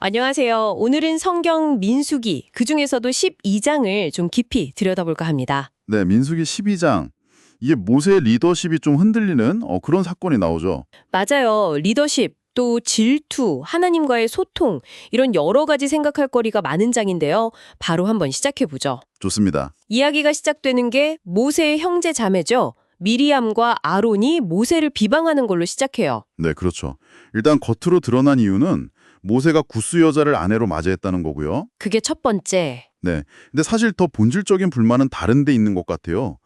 안녕하세요. 오늘은 성경 민수기, 그중에서도 12장을 좀 깊이 들여다볼까 합니다. 네, 민수기 12장. 이게 모세의 리더십이 좀 흔들리는 그런 사건이 나오죠. 맞아요. 리더십, 또 질투, 하나님과의 소통, 이런 여러 가지 생각할 거리가 많은 장인데요. 바로 한번 시작해보죠. 좋습니다. 이야기가 시작되는 게 모세의 형제 자매죠. 미리암과 아론이 모세를 비방하는 걸로 시작해요. 네, 그렇죠. 일단 겉으로 드러난 이유는 모세가 구스 여자를 아내로 맞이했다는 거고요. 그게 첫 번째. 네, 근데 사실 더 본질적인 불만은 다른 데 있는 것 같아요.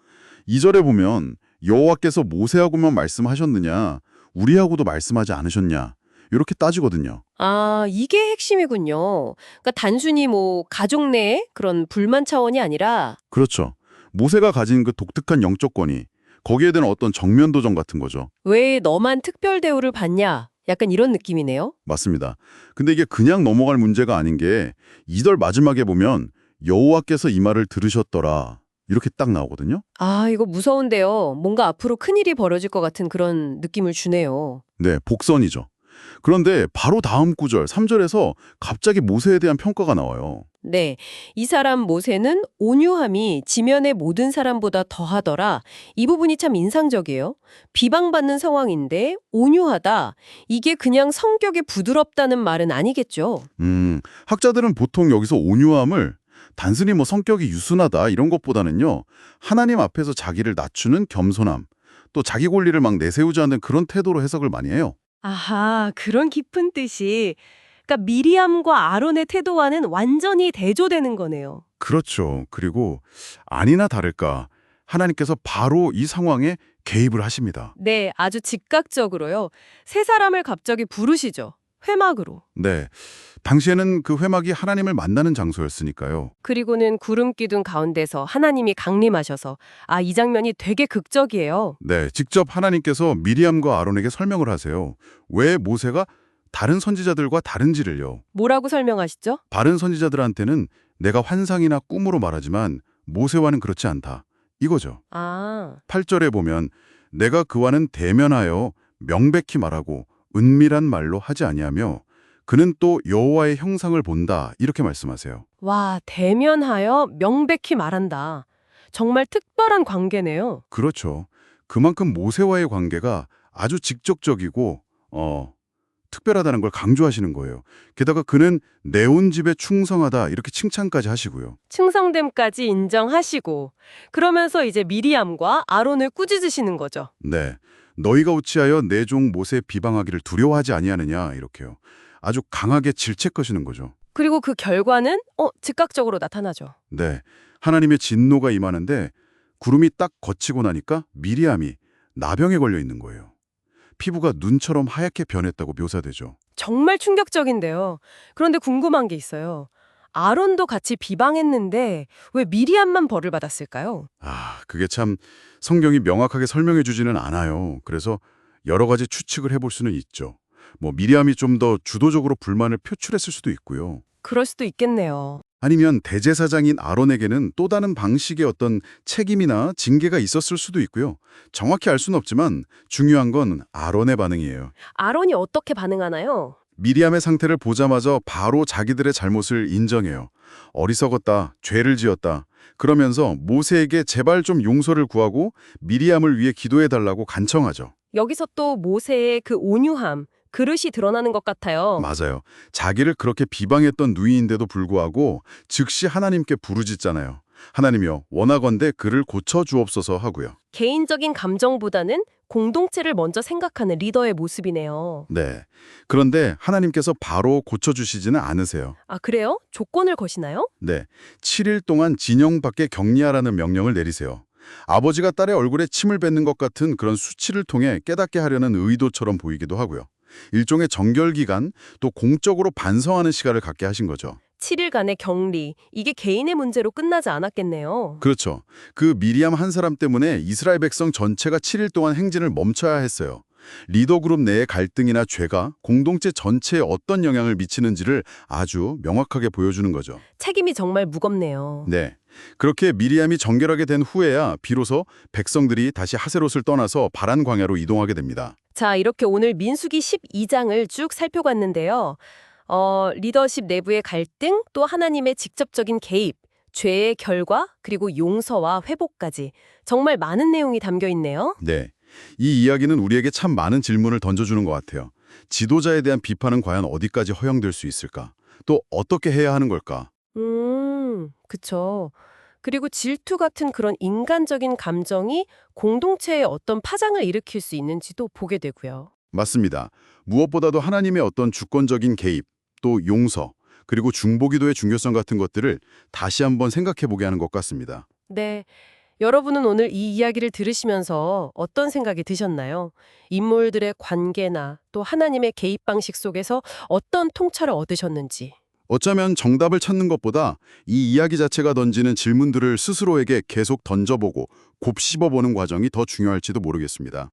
2절에 보면 여호와께서 모세하고만 말씀하셨느냐, 우리하고도 말씀하지 않으셨냐, 이렇게 따지거든요. 아, 이게 핵심이군요. 그러니까 단순히 가족 내의 그런 불만 차원이 아니라 그렇죠. 모세가 가진 그 독특한 영적 권위, 거기에 대한 어떤 정면 도전 같은 거죠. 왜 너만 특별 대우를 받냐? 약간 이런 느낌이네요. 맞습니다. 근데 이게 그냥 넘어갈 문제가 아닌 게 2절 마지막에 보면 여호와께서 이 말을 들으셨더라. 이렇게 딱 나오거든요. 아, 이거 무서운데요. 뭔가 앞으로 큰일이 벌어질 것 같은 그런 느낌을 주네요. 네, 복선이죠. 그런데 바로 다음 구절 3절에서 갑자기 모세에 대한 평가가 나와요. 네, 이 사람 모세는 온유함이 지면의 모든 사람보다 더하더라. 이 부분이 참 인상적이에요. 비방받는 상황인데 온유하다. 이게 그냥 성격이 부드럽다는 말은 아니겠죠. 학자들은 보통 여기서 온유함을 단순히 성격이 유순하다 이런 것보다는요. 하나님 앞에서 자기를 낮추는 겸손함, 또 자기 권리를 막 내세우지 않는 그런 태도로 해석을 많이 해요. 아하, 그런 깊은 뜻이. 그러니까 미리암과 아론의 태도와는 완전히 대조되는 거네요. 그렇죠. 그리고 아니나 다를까 하나님께서 바로 이 상황에 개입을 하십니다. 네, 아주 즉각적으로요. 세 사람을 갑자기 부르시죠. 회막으로. 네. 당시에는 그 회막이 하나님을 만나는 장소였으니까요. 그리고는 구름 기둥 가운데서 하나님이 강림하셔서 이 장면이 되게 극적이에요. 네. 직접 하나님께서 미리암과 아론에게 설명을 하세요. 왜 모세가 다른 선지자들과 다른지를요. 뭐라고 설명하시죠? 다른 선지자들한테는 내가 환상이나 꿈으로 말하지만 모세와는 그렇지 않다. 이거죠. 아, 8절에 보면 내가 그와는 대면하여 명백히 말하고 은밀한 말로 하지 아니하며 그는 또 여호와의 형상을 본다. 이렇게 말씀하세요. 와, 대면하여 명백히 말한다. 정말 특별한 관계네요. 그렇죠. 그만큼 모세와의 관계가 아주 직접적이고 특별하다는 걸 강조하시는 거예요. 게다가 그는 내 온 집에 충성하다 이렇게 칭찬까지 하시고요. 충성됨까지 인정하시고 그러면서 이제 미리암과 아론을 꾸짖으시는 거죠. 네. 너희가 어찌하여 내 종 모세 비방하기를 두려워하지 아니하느냐 이렇게요. 아주 강하게 질책하시는 거죠. 그리고 그 결과는 즉각적으로 나타나죠. 네. 하나님의 진노가 임하는데 구름이 딱 걷히고 나니까 미리암이 나병에 걸려 있는 거예요. 피부가 눈처럼 하얗게 변했다고 묘사되죠. 정말 충격적인데요. 그런데 궁금한 게 있어요. 아론도 같이 비방했는데 왜 미리암만 벌을 받았을까요? 그게 참 성경이 명확하게 설명해 주지는 않아요. 그래서 여러 가지 추측을 해볼 수는 있죠. 미리암이 좀 더 주도적으로 불만을 표출했을 수도 있고요. 그럴 수도 있겠네요. 아니면 대제사장인 아론에게는 또 다른 방식의 어떤 책임이나 징계가 있었을 수도 있고요. 정확히 알 수는 없지만 중요한 건 아론의 반응이에요. 아론이 어떻게 반응하나요? 미리암의 상태를 보자마자 바로 자기들의 잘못을 인정해요. 어리석었다, 죄를 지었다. 그러면서 모세에게 제발 좀 용서를 구하고 미리암을 위해 기도해달라고 간청하죠. 여기서 또 모세의 그 온유함, 그릇이 드러나는 것 같아요. 맞아요. 자기를 그렇게 비방했던 누이인데도 불구하고 즉시 하나님께 부르짖잖아요. 하나님이여 원하건대 그를 고쳐주옵소서 하고요. 개인적인 감정보다는 공동체를 먼저 생각하는 리더의 모습이네요. 네. 그런데 하나님께서 바로 고쳐주시지는 않으세요. 아, 그래요? 조건을 거시나요? 네. 7일 동안 진영 밖에 격리하라는 명령을 내리세요. 아버지가 딸의 얼굴에 침을 뱉는 것 같은 그런 수치를 통해 깨닫게 하려는 의도처럼 보이기도 하고요. 일종의 정결기간, 또 공적으로 반성하는 시간을 갖게 하신 거죠. 7일간의 격리, 이게 개인의 문제로 끝나지 않았겠네요. 그렇죠. 그 미리암 한 사람 때문에 이스라엘 백성 전체가 7일 동안 행진을 멈춰야 했어요. 리더 그룹 내의 갈등이나 죄가 공동체 전체에 어떤 영향을 미치는지를 아주 명확하게 보여주는 거죠. 책임이 정말 무겁네요. 네. 그렇게 미리암이 정결하게 된 후에야 비로소 백성들이 다시 하세롯을 떠나서 바란 광야로 이동하게 됩니다. 자, 이렇게 오늘 민수기 12장을 쭉 살펴봤는데요. 리더십 내부의 갈등, 또 하나님의 직접적인 개입, 죄의 결과, 그리고 용서와 회복까지 정말 많은 내용이 담겨 있네요. 네. 이 이야기는 우리에게 참 많은 질문을 던져주는 것 같아요. 지도자에 대한 비판은 과연 어디까지 허용될 수 있을까? 또 어떻게 해야 하는 걸까? 그쵸. 그리고 질투 같은 그런 인간적인 감정이 공동체에 어떤 파장을 일으킬 수 있는지도 보게 되고요. 맞습니다. 무엇보다도 하나님의 어떤 주권적인 개입, 또 용서, 그리고 중보기도의 중요성 같은 것들을 다시 한번 생각해 보게 하는 것 같습니다. 네. 여러분은 오늘 이 이야기를 들으시면서 어떤 생각이 드셨나요? 인물들의 관계나 또 하나님의 개입 방식 속에서 어떤 통찰을 얻으셨는지. 어쩌면 정답을 찾는 것보다 이 이야기 자체가 던지는 질문들을 스스로에게 계속 던져보고 곱씹어보는 과정이 더 중요할지도 모르겠습니다.